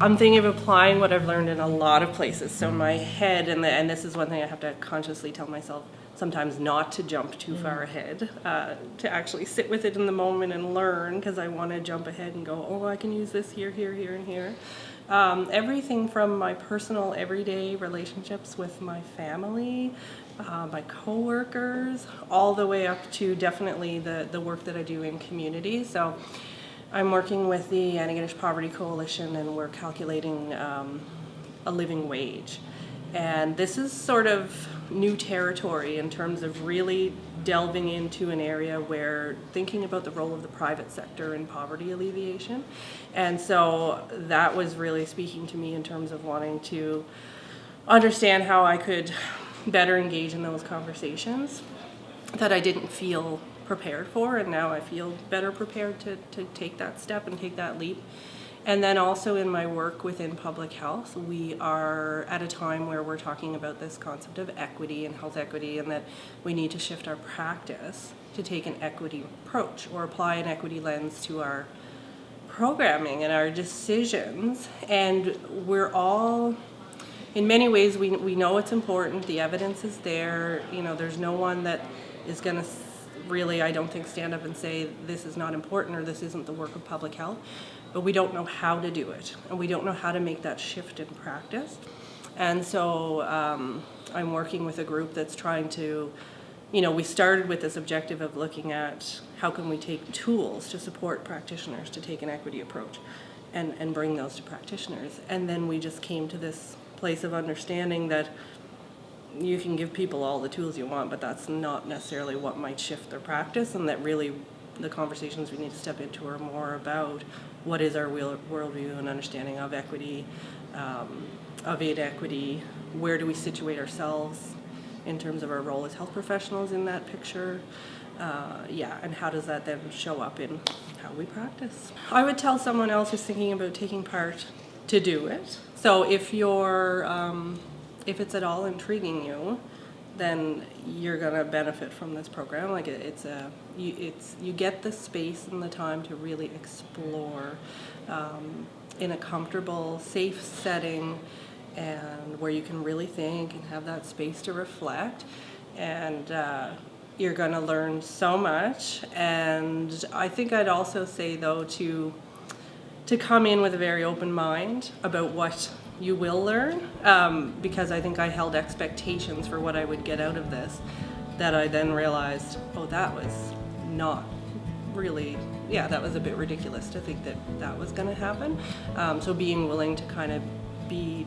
I'm thinking of applying what I've learned in a lot of places. So my head, and this is one thing I have to consciously tell myself sometimes not to jump too far ahead, to actually sit with it in the moment and learn, because I want to jump ahead and go, oh, I can use this here, here, here, and here. Everything from my personal everyday relationships with my family, my coworkers, all the way up to definitely the work that I do in community. So I'm working with the Antigonish Poverty Coalition, and we're calculating a living wage. And this is sort of new territory in terms of really delving into an area where thinking about the role of the private sector in poverty alleviation. And so that was really speaking to me in terms of wanting to understand how I could better engage in those conversations that I didn't feel prepared for, and now I feel better prepared to take that step and take that leap. And then also in my work within public health, we are at a time where we're talking about this concept of equity and health equity, and that we need to shift our practice to take an equity approach or apply an equity lens to our programming and our decisions. And we're all, in many ways, we know it's important, the evidence is there, there's no one that is going to really, I don't think, stand up and say this is not important or this isn't the work of public health, but we don't know how to do it, and we don't know how to make that shift in practice. And so I'm working with a group that's trying to, we started with this objective of looking at how can we take tools to support practitioners to take an equity approach and bring those to practitioners. And then we just came to this place of understanding that you can give people all the tools you want, but that's not necessarily what might shift their practice, and that really the conversations we need to step into are more about what is our worldview and understanding of equity, of inequity, where do we situate ourselves in terms of our role as health professionals in that picture, and how does that then show up in how we practice. I would tell someone else who's thinking about taking part to do it. So if if it's at all intriguing you, then you're gonna benefit from this program. Like you get the space and the time to really explore in a comfortable, safe setting, and where you can really think and have that space to reflect. And you're gonna learn so much. And I think I'd also say, though, to come in with a very open mind about what you will learn, because I think I held expectations for what I would get out of this that I then realized, oh, that was not really, that was a bit ridiculous to think that was going to happen. So being willing to kind of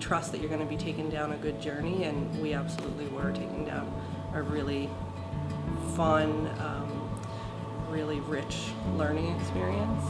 trust that you're going to be taken down a good journey, and we absolutely were taking down a really fun, really rich learning experience.